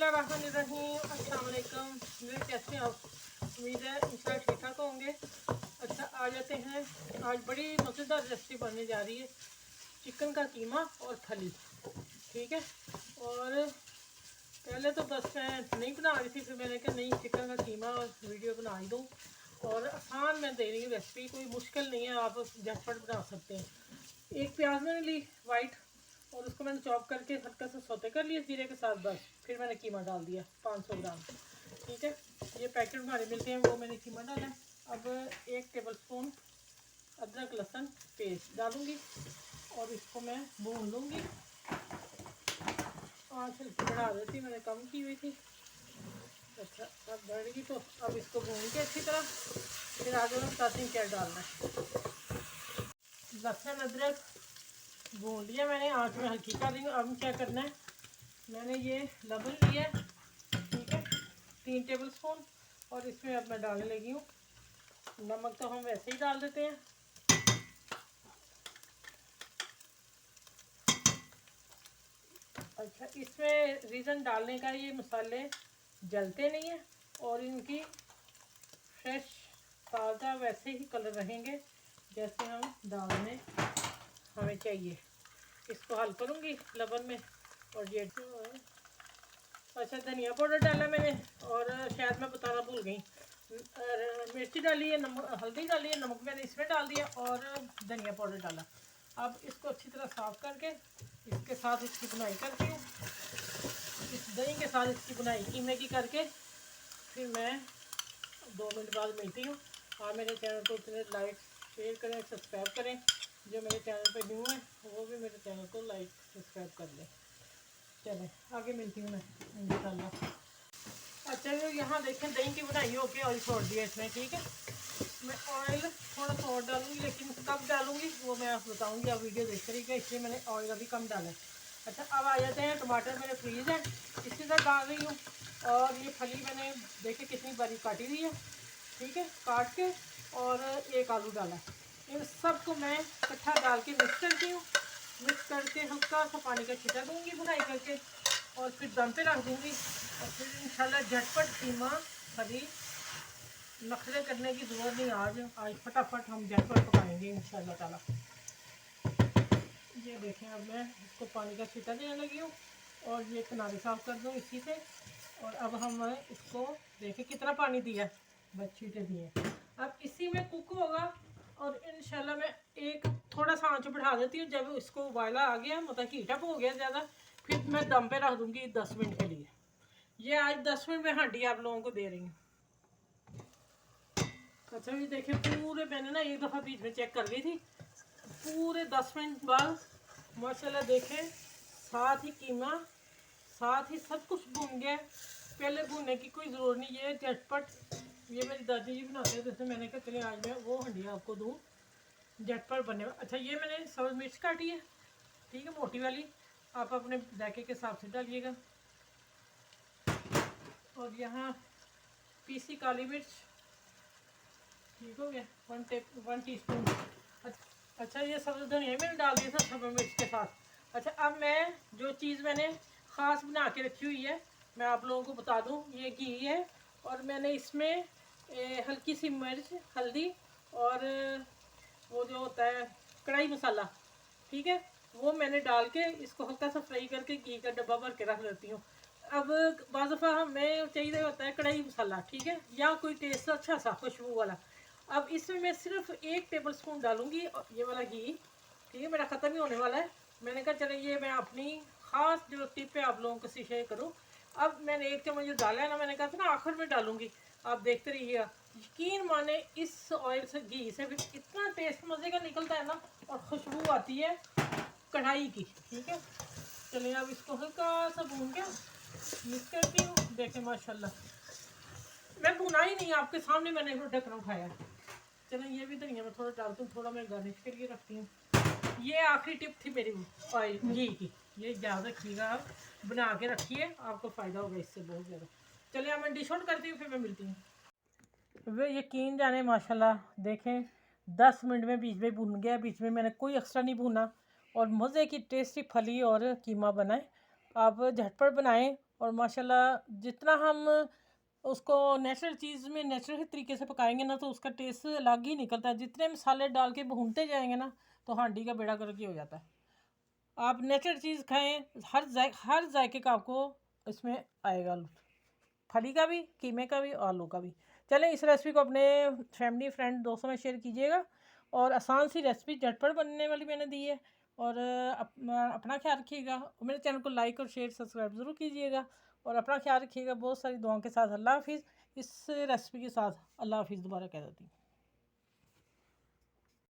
बिस्मिल्लाहिर्रहमानिर्रहीम। अस्सलाम वालेकुम। मेरे कैसे हैं आप? उम्मीद है इंशाल्लाह ठीक ठाक होंगे। अच्छा, आ जाते हैं। आज बड़ी मज़ेदार रेसिपी बनने जा रही है, चिकन का कीमा और फली। ठीक है, और पहले तो बस मैं नहीं बना रही थी, फिर मैंने कहा नहीं, चिकन का कीमा और वीडियो बना ही दूँ। और आसान मैं दे रही हूँ रेसिपी, कोई मुश्किल नहीं है, आप झटपट बना सकते हैं। एक प्याज मैंने ली वाइट, और उसको मैंने चॉप करके हल्का सा सौते कर लिया जीरे के साथ बस। फिर मैंने कीमा डाल दिया 500 ग्राम। ठीक है, ये पैकेट हमारे मिलते हैं, वो मैंने कीमा डाला। अब 1 टेबल स्पून अदरक लहसुन पेस्ट डालूंगी और इसको मैं भून लूँगी। आँच हल्की बढ़ा देती, मैंने कम की हुई थी। अच्छा, अब बढ़ेगी तो अब इसको भून के अच्छी तरह फिर आगे मैं बताती हूँ क्या डालना है। लहसुन अदरक भून लिया मैंने, आँच में हल्की कर दी। अब क्या करना है, मैंने ये लहसुन लिया, ठीक है, 3 टेबल स्पून। और इसमें अब मैं डालने लगी हूँ नमक, तो हम वैसे ही डाल देते हैं। अच्छा, इसमें रीज़न डालने का, ये मसाले जलते नहीं हैं और इनकी फ्रेश ताज़ा वैसे ही कलर रहेंगे जैसे हम डालने हमें चाहिए। इसको हल करूँगी लवन में। और ये अच्छा, धनिया पाउडर डाला मैंने, और शायद मैं बताना भूल गई, मिर्ची डाली है, नमक हल्दी डाली है, नमक मैंने इसमें डाल दिया और धनिया पाउडर डाला। अब इसको अच्छी तरह साफ़ करके इसके साथ इसकी बुनाई करती हूँ। इस दही के साथ इसकी बुनाई कीमे की करके फिर मैं 2 मिनट बाद मिलती हूँ। आप मेरे चैनल को इतने लाइक शेयर करें, सब्सक्राइब करें। जो मेरे चैनल पर न्यू है वो भी मेरे चैनल को लाइक सब्सक्राइब कर लें। चलें, आगे मिलती हूँ मैं इंशाल्लाह। अच्छा, जो यहाँ देखें दही की बनाई होके ऑयल छोड़ दिया इसमें। ठीक है, मैं ऑयल थोड़ा सा और डालूंगी, लेकिन कब डालूंगी वो मैं आपको बताऊंगी, आप वीडियो देख रही है, इसलिए मैंने ऑयल अभी कम डाला है। अच्छा, अब आ जाते हैं, टमाटर मेरे फ्रीज है, इसी तरह डाल रही हूँ। और ये फली मैंने देखे कितनी बारीक काटी हुई है। ठीक है, काट के, और 1 आलू डाला। इन सबको मैं इकट्ठा डाल के मिक्स करती हूँ। मिक्स करके हल्का सा पानी का छिटा दूँगी बुनाई करके, और फिर दम पे रख दूँगी। और फिर इंशाल्लाह झटपट कीमा फली, नखरे करने की ज़रूरत नहीं। आज फटाफट हम झटपट पकाएंगे इंशाल्लाह ताला। ये देखें, अब मैं इसको पानी का छींटा देने लगी हूँ, और ये किनारे साफ़ कर दूँ इसी से। और अब हम इसको देखें कितना पानी दिया, बस छींटे दिए। अब इसी में कुक होगा, और इंशाल्लाह मैं एक थोड़ा सा आंच बढ़ा देती हूँ। जब इसको उबाला आ गया, मतलब हीट अप हो गया ज़्यादा, फिर मैं दम पे रख दूँगी 10 मिनट के लिए। ये आज 10 मिनट में हड्डी आप लोगों को दे रही हूँ। अच्छा, ये देखिए, पूरे मैंने ना एक दफ़ा बीच में चेक कर ली थी, पूरे 10 मिनट बाद माशाल्लाह देखें, साथ ही कीमा साथ ही सब कुछ भून गया। पहले भूनने की कोई ज़रूरत नहीं, ये झटपट, ये मेरी दादी जी बनाते हैं, जैसे मैंने कहा चलिए आज मैं वो हंडिया आपको दूँ झटपट बने। अच्छा, ये मैंने सब्ज़ मिर्च काटी है, ठीक है, मोटी वाली, आप अपने जायके के हिसाब से डालिएगा। और यहाँ पीसी काली मिर्च, ठीक हो गया, 1 टीस्पून। अच्छा, ये सब्ज़ धनिया मैंने डाल दिया था सब्ज़ मिर्च के साथ। अच्छा, अब मैं जो चीज़ मैंने ख़ास बना के रखी हुई है, मैं आप लोगों को बता दूं, ये घी है, और मैंने इसमें हल्की सी मिर्च, हल्दी, और वो जो होता है कढ़ाई मसाला, ठीक है, वो मैंने डाल के इसको हल्का सा फ्राई करके घी का डब्बा भर के रख लेती हूँ। अब बाज़ दफ़ा हमें चाहिए होता है कढ़ाई मसाला, ठीक है, या कोई टेस्ट अच्छा सा खुशबू वाला। अब इसमें मैं सिर्फ 1 टेबल स्पून डालूंगी, ये वाला घी। ठीक है, मेरा ख़त्म ही होने वाला है। मैंने कहा चले ये मैं अपनी ख़ास जो टिप है आप लोगों को शेयर करूँ। अब मैंने 1 चम्मच जो डाला है ना, मैंने कहा था ना आखिर में डालूंगी, आप देखते रहिएगा। यकीन माने, इस ऑयल से, घी से भी इतना टेस्ट मज़े का निकलता है ना, और खुशबू आती है कढ़ाई की। ठीक है, चलिए अब इसको हल्का सा भून के मिक्स करती हूँ। देखें माशाल्लाह, मैं भुना ही नहीं, आपके सामने मैंने ढक्कन उठाया। चलो, ये भी धनिया में थोड़ा डालती हूँ, थोड़ा मैं गार्निश के लिए रखती हूँ। ये आखिरी टिप थी मेरी ऑयल घी की, ये याद रखिएगा, आप बना के रखिए, आपको फ़ायदा होगा इससे बहुत ज़्यादा। चलिए, अब मैं डिश आउट करती हूँ, फिर मैं मिलती हूँ। वे यकीन जाने माशाल्लाह देखें, 10 मिनट में बीच में भुन गया, बीच में मैंने कोई एक्स्ट्रा नहीं भुना, और मज़े की टेस्टी फली और कीमा बनाए। आप झटपट बनाएं, और माशाल्लाह जितना हम उसको नेचुरल चीज़ में नेचुरल तरीके से पकाएंगे ना, तो उसका टेस्ट अलग ही निकलता है। जितने मसाले डाल के भूनते जाएंगे ना, तो हांडी का बेड़ा गर्क ही हो जाता है। आप नेचुरल चीज़ खाएं, हर जायके का आपको इसमें आएगा लुत्फ़, फली का भी, कीमे का भी, आलू का भी। चलें, इस रेसिपी को अपने फैमिली फ्रेंड दोस्तों में शेयर कीजिएगा। और आसान सी रेसिपी झटपट बनने वाली मैंने दी है। और अपना ख्याल रखिएगा। मेरे चैनल को लाइक और शेयर सब्सक्राइब ज़रूर कीजिएगा। और अपना ख्याल रखिएगा। बहुत सारी दुआओं के साथ अल्लाह हाफिज़। इस रेसिपी के साथ अल्लाह हाफिज़ दोबारा कह देती हूँ।